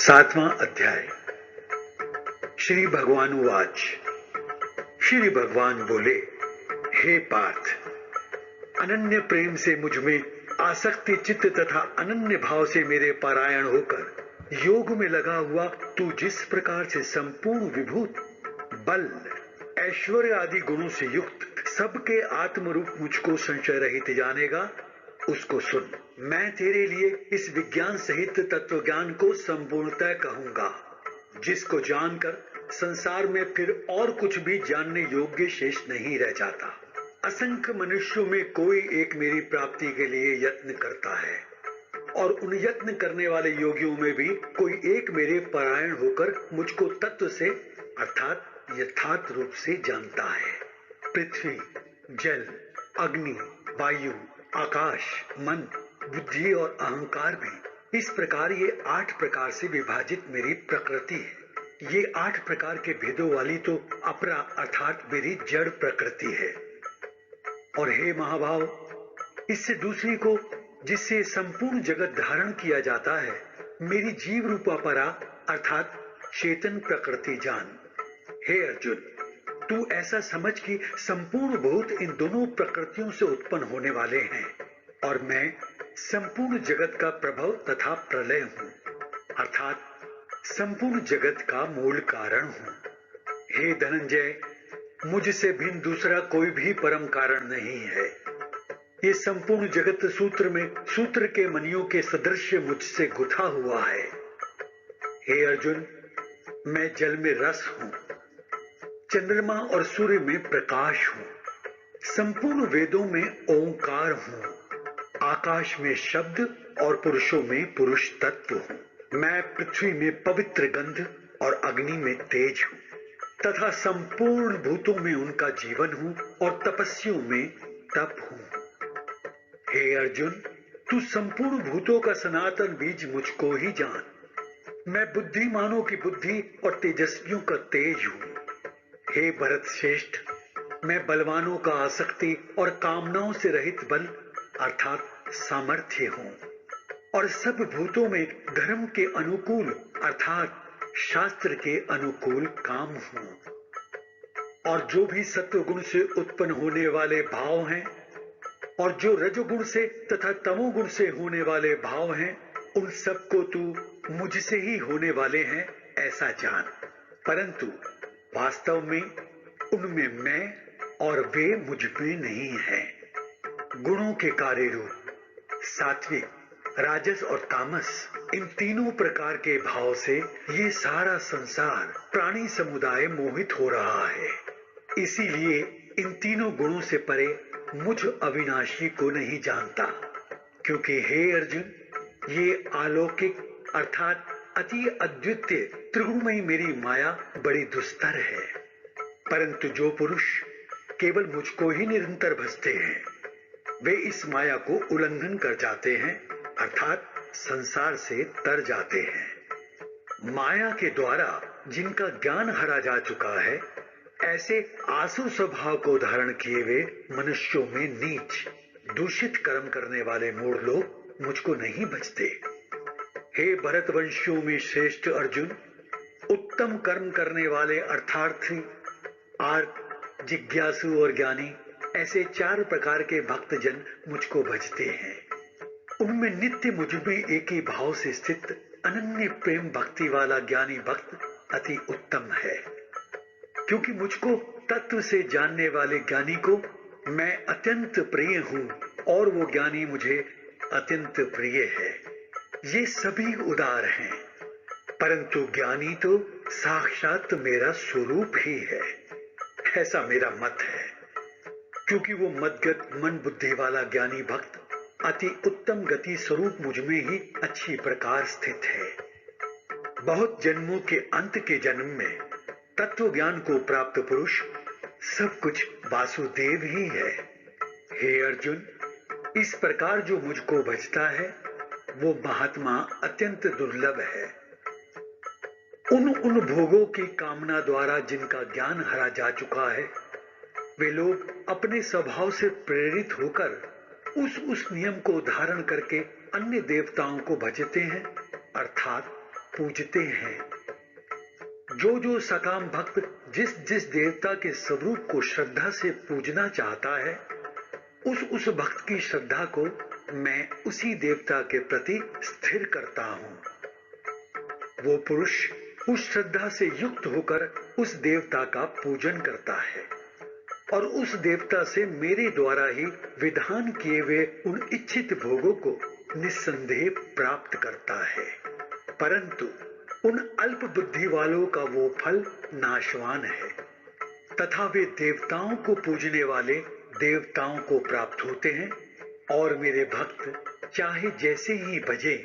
सातवां अध्याय। श्री भगवान उवाच। श्री भगवान बोले, हे पार्थ, अनन्य प्रेम से मुझ में आसक्ति चित्त तथा अनन्य भाव से मेरे पारायण होकर योग में लगा हुआ तू जिस प्रकार से संपूर्ण विभूत बल ऐश्वर्य आदि गुणों से युक्त सबके आत्मरूप मुझको संशय रहित जानेगा, उसको सुन। मैं तेरे लिए इस विज्ञान सहित तत्व ज्ञान को संपूर्णतः कहूंगा, जिसको जानकर संसार में फिर और कुछ भी जानने योग्य शेष नहीं रह जाता। असंख्य मनुष्यों में कोई एक मेरी प्राप्ति के लिए यत्न करता है, और उन यत्न करने वाले योगियों में भी कोई एक मेरे परायण होकर मुझको तत्व से अर्थात यथार्थ रूप से जानता है। पृथ्वी, जल, अग्नि, वायु, आकाश, मन, बुद्धि और अहंकार भी इस प्रकार ये 8 प्रकार से विभाजित मेरी प्रकृति है। ये 8 प्रकार के भेदों वाली तो अपरा अर्थात मेरी जड़ प्रकृति है। और हे महाभाव, इससे दूसरी को जिससे संपूर्ण जगत धारण किया जाता है, मेरी जीव रूपा परा अर्थात चेतन प्रकृति जान। हे अर्जुन, तू ऐसा समझ कि संपूर्ण भूत इन दोनों प्रकृतियों से उत्पन्न होने वाले हैं, और मैं संपूर्ण जगत का प्रभव तथा प्रलय हूं, अर्थात संपूर्ण जगत का मूल कारण हूं। हे धनंजय, मुझसे भिन्न दूसरा कोई भी परम कारण नहीं है। ये संपूर्ण जगत सूत्र में सूत्र के मणियों के सदृश मुझसे गुथा हुआ है। हे अर्जुन, मैं जल में रस हूं, चंद्रमा और सूर्य में प्रकाश हूं, संपूर्ण वेदों में ओंकार हूं, आकाश में शब्द और पुरुषों में पुरुष तत्व हूं। मैं पृथ्वी में पवित्र गंध और अग्नि में तेज हूं, तथा संपूर्ण भूतों में उनका जीवन हूं और तपस्वियों में तप हूं। हे अर्जुन, तू संपूर्ण भूतों का सनातन बीज मुझको ही जान। मैं बुद्धिमानों की बुद्धि और तेजस्वियों का तेज हूं। हे भरत श्रेष्ठ, मैं बलवानों का आसक्ति और कामनाओं से रहित बल अर्थात सामर्थ्य हूं, और सब भूतों में धर्म के अनुकूल अर्थात शास्त्र के अनुकूल काम हूं। और जो भी सत्व गुण से उत्पन्न होने वाले भाव हैं, और जो रजोगुण से तथा तमोगुण से होने वाले भाव हैं, उन सबको तू मुझसे ही होने वाले हैं ऐसा जान। परंतु वास्तव में उनमें मैं और वे मुझ में नहीं है। गुणों के कार्य रूप सात्विक, राजस और तामस, इन तीनों प्रकार के भाव से ये सारा संसार प्राणी समुदाय मोहित हो रहा है। इसीलिए इन तीनों गुणों से परे मुझ अविनाशी को नहीं जानता, क्योंकि हे अर्जुन, ये अलौकिक अर्थात अति अद्वितीय त्रिगुणमयी मेरी माया बड़ी दुस्तर है। परंतु जो पुरुष केवल मुझको ही निरंतर भजते हैं, वे इस माया को उल्लंघन कर जाते हैं अर्थात संसार से तर जाते हैं। माया के द्वारा जिनका ज्ञान हरा जा चुका है, ऐसे आसुर स्वभाव को धारण किए हुए मनुष्यों में नीच दूषित कर्म करने वाले मूढ़ लोग मुझको नहीं भजते। हे भरतवंशियों में श्रेष्ठ अर्जुन, उत्तम कर्म करने वाले अर्थार्थी, आर्त, जिज्ञासु और ज्ञानी, ऐसे 4 प्रकार के भक्तजन मुझको भजते हैं। उनमें नित्य मुझ में एक ही भाव से स्थित अनन्य प्रेम भक्ति वाला ज्ञानी भक्त अति उत्तम है। क्योंकि मुझको तत्व से जानने वाले ज्ञानी को मैं अत्यंत प्रिय हूं, और वो ज्ञानी मुझे अत्यंत प्रिय है। ये सभी उदार हैं, परंतु ज्ञानी तो साक्षात मेरा स्वरूप ही है, ऐसा मेरा मत है। क्योंकि वो मदगत मन बुद्धि वाला ज्ञानी भक्त अति उत्तम गति स्वरूप मुझ में ही अच्छी प्रकार स्थित है। बहुत जन्मों के अंत के जन्म में तत्व ज्ञान को प्राप्त पुरुष सब कुछ वासुदेव ही है। हे अर्जुन, इस प्रकार जो मुझको भजता है, वो महात्मा अत्यंत दुर्लभ है। उन भोगों की कामना द्वारा जिनका ज्ञान हरा जा चुका है, वे लोग अपने स्वभाव से प्रेरित होकर उस नियम को धारण करके अन्य देवताओं को भजते हैं, अर्थात पूजते हैं। जो जो सकाम भक्त जिस जिस देवता के स्वरूप को श्रद्धा से पूजना चाहता है, उस भक्त की श्रद्धा को मैं उसी देवता के प्रति स्थिर करता हूं। वो पुरुष उस श्रद्धा से युक्त होकर उस देवता का पूजन करता है और उस देवता से मेरे द्वारा ही विधान किए हुए उन इच्छित भोगों को निस्संदेह प्राप्त करता है। परंतु उन अल्प बुद्धि वालों का वो फल नाशवान है तथा वे देवताओं को पूजने वाले देवताओं को प्राप्त होते हैं और मेरे भक्त चाहे जैसे ही भजे,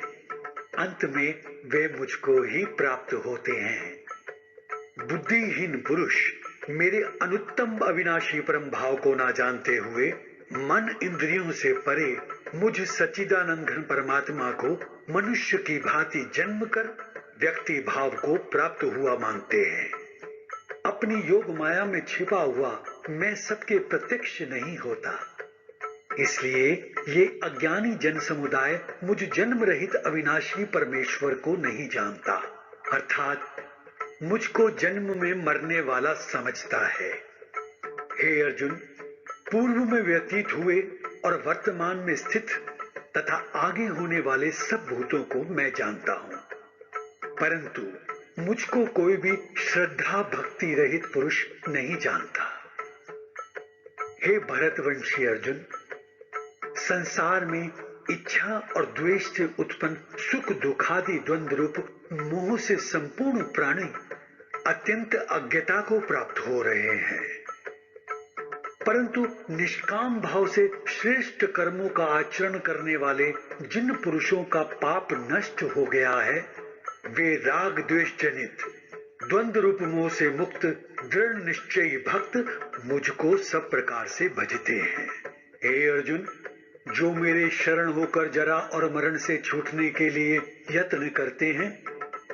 अंत में वे मुझको ही प्राप्त होते हैं। बुद्धिहीन पुरुष मेरे अनुत्तम अविनाशी परम भाव को ना जानते हुए मन इंद्रियों से परे मुझ सच्चिदानंद घन परमात्मा को मनुष्य की भांति जन्म कर व्यक्ति भाव को प्राप्त हुआ मानते हैं। अपनी योग माया में छिपा हुआ मैं सबके प्रत्यक्ष नहीं होता, इसलिए ये अज्ञानी जन समुदाय मुझ जन्म रहित अविनाशी परमेश्वर को नहीं जानता, अर्थात मुझको जन्म में मरने वाला समझता है। हे अर्जुन, पूर्व में व्यतीत हुए और वर्तमान में स्थित तथा आगे होने वाले सब भूतों को मैं जानता हूं, परंतु मुझको कोई भी श्रद्धा भक्ति रहित पुरुष नहीं जानता। हे भरतवंशी अर्जुन, संसार में इच्छा और द्वेष से उत्पन्न सुख दुखादि द्वंद्व रूप मोह से संपूर्ण प्राणी अत्यंत अज्ञता को प्राप्त हो रहे हैं, परंतु निष्काम भाव से श्रेष्ठ कर्मों का आचरण करने वाले जिन पुरुषों का पाप नष्ट हो गया है, वे राग द्वेष जनित द्वंद्व रूप मोह से मुक्त दृढ़ निश्चयी भक्त मुझको सब प्रकार से भजते हैं। हे अर्जुन, जो मेरे शरण होकर जरा और मरण से छूटने के लिए यत्न करते हैं,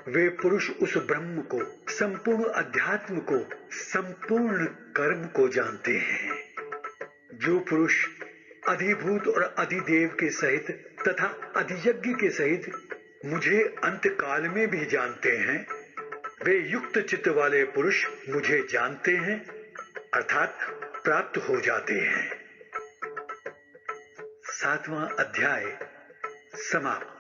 वे पुरुष उस ब्रह्म को, संपूर्ण अध्यात्म को, संपूर्ण कर्म को जानते हैं। जो पुरुष अधिभूत और अधिदेव के सहित तथा अधियज्ञ के सहित मुझे अंत काल में भी जानते हैं, वे युक्त चित्त वाले पुरुष मुझे जानते हैं, अर्थात प्राप्त हो जाते हैं। 7वां अध्याय समाप्त।